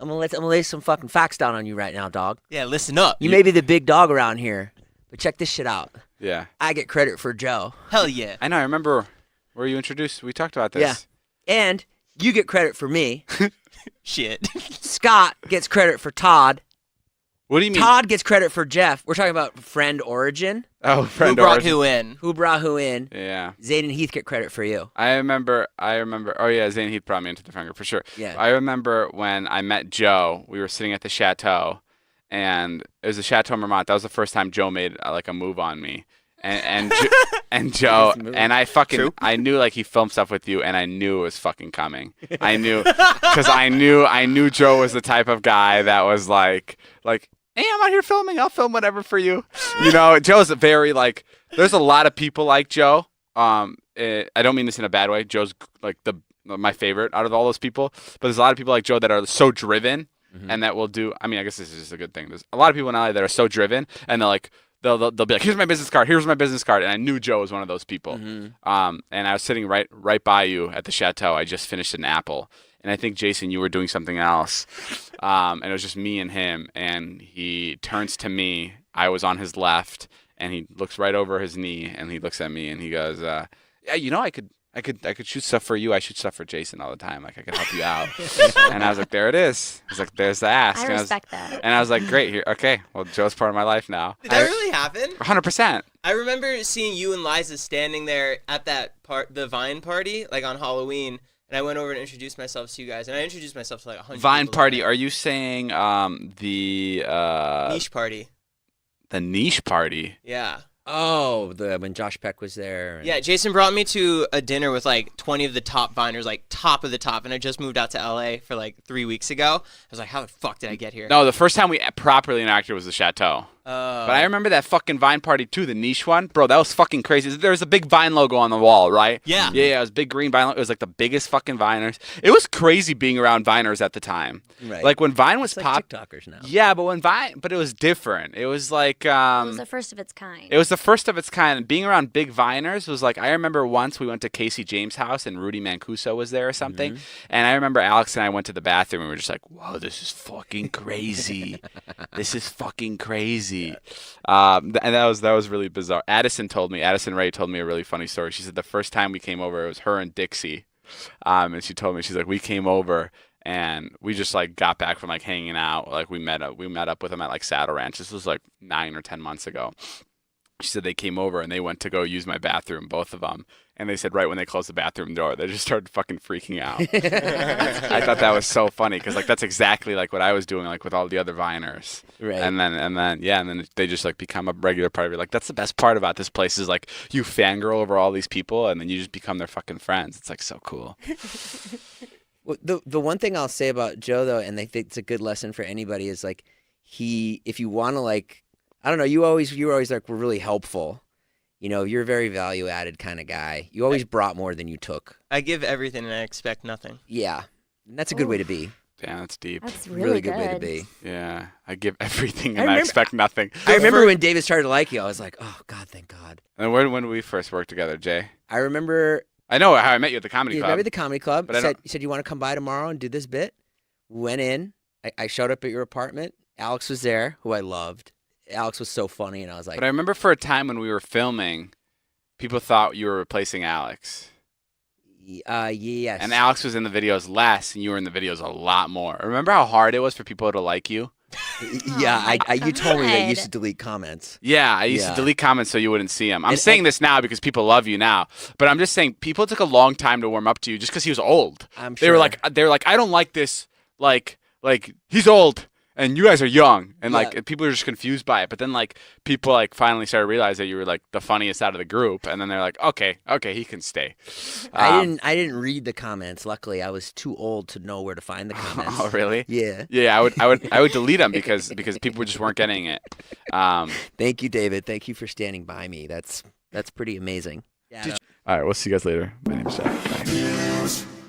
I'm gonna lay some fucking facts down on you right now, dog. Yeah, listen up. You may be the big dog around here, but check this shit out. Yeah. I get credit for Joe. Hell yeah. I know. I remember where you introduced. We talked about this. Yeah. And you get credit for me. Shit. Scott gets credit for Todd. What do you mean? Todd gets credit for Jeff. We're talking about friend origin. Oh, friend Who brought origin. who in? Who brought who in? Yeah. Zane and Heath get credit for you. I remember. Oh yeah, Zane Heath brought me into the friend group for sure. Yeah. I remember when I met Joe. We were sitting at the chateau, and it was the Chateau Marmont. That was the first time Joe made like a move on me. And Joe and I knew like he filmed stuff with you, and I knew it was fucking coming. I knew because I knew Joe was the type of guy that was like. Hey, I'm out here filming. I'll film whatever for you. You know, Joe's a very like. There's a lot of people like Joe. I don't mean this in a bad way. Joe's like my favorite out of all those people. But there's a lot of people like Joe that are so driven and that will do. I mean, I guess this is just a good thing. There's a lot of people in LA that are so driven and they'll be like, here's my business card. Here's my business card. And I knew Joe was one of those people. And I was sitting right by you at the chateau. I just finished an apple. And I think, Jason, you were doing something else. And it was just me and him. And he turns to me. I was on his left. And he looks right over his knee. And he looks at me. And he goes, yeah, you know, I could shoot stuff for you. I shoot stuff for Jason all the time. Like, I could help you out. And I was like, there it is. I was like, there's the ask. I respect that. And I was like, great. Here, okay. Well, Joe's part of my life now. Did that really happen? 100%. I remember seeing you and Liza standing there at that the Vine party, like on Halloween. And I went over and introduced myself to you guys. And I introduced myself to like 100 Vine people party. there. Are you saying the Niche party. The niche party? Yeah. Oh, when Josh Peck was there. And... Yeah, Jason brought me to a dinner with like 20 of the top Viners, like top of the top. And I just moved out to LA for like 3 weeks ago. I was like, how the fuck did I get here? No, the first time we properly interacted was the Chateau. But I remember that fucking Vine party too, the niche one. Bro, that was fucking crazy. There was a big Vine logo on the wall, right? Yeah. Yeah, it was big green Vine logo. It was like the biggest fucking Viners. It was crazy being around Viners at the time. Right. Like when Vine was it's like pop. TikTokers now. Yeah, but it was different. It was like It was the first of its kind. It was the first of its kind. And being around big Viners was like, I remember once we went to Casey James' house and Rudy Mancuso was there or something. And I remember Alex and I went to the bathroom and we were just like, whoa, this is fucking crazy. This is fucking crazy. And that was really bizarre. Addison Rae told me a really funny story. She said the first time we came over, it was her and Dixie. And she told me, she's like, we came over and we just like got back from like hanging out. Like we met up with them at like Saddle Ranch. This was like 9 or 10 months ago. She said they came over and they went to go use my bathroom, both of them. And they said right when they closed the bathroom door, they just started fucking freaking out. I thought that was so funny because like that's exactly like what I was doing like with all the other Viners. Right. And then they just like become a regular part of it. Like that's the best part about this place is like you fangirl over all these people and then you just become their fucking friends. It's like so cool. Well, the one thing I'll say about Joe though, and I think it's a good lesson for anybody, is like if you want to like, I don't know, you were always like were really helpful. You know, you're a very value-added kind of guy. You always brought more than you took. I give everything and I expect nothing. Yeah. And that's a good way to be. Damn, that's deep. That's really good way to be. Yeah. I give everything and I expect nothing. I remember when David started to like you, I was like, oh, God, thank God. And when did we first work together, Jay? I remember... I know how I met you at the comedy club. You remember the comedy club? But you said you want to come by tomorrow and do this bit? Went in. I showed up at your apartment. Alex was there, who I loved. Alex was so funny, and I was like... But I remember for a time when we were filming, people thought you were replacing Alex. Yes. And Alex was in the videos less, and you were in the videos a lot more. Remember how hard it was for people to like you? Yeah, you told me that you used to delete comments. Yeah, I used to delete comments so you wouldn't see them. I'm saying this now because people love you now, but I'm just saying people took a long time to warm up to you just because he was old. I'm sure. They were like, I don't like this. Like he's old. And you guys are young, and like people are just confused by it. But then like people like finally started to realize that you were like the funniest out of the group, and then they're like, okay, he can stay. I didn't read the comments. Luckily, I was too old to know where to find the comments. Oh really? Yeah. Yeah, I would delete them because people just weren't getting it. Thank you, David. Thank you for standing by me. That's pretty amazing. Yeah. All right, we'll see you guys later. My name's Jeff. Bye.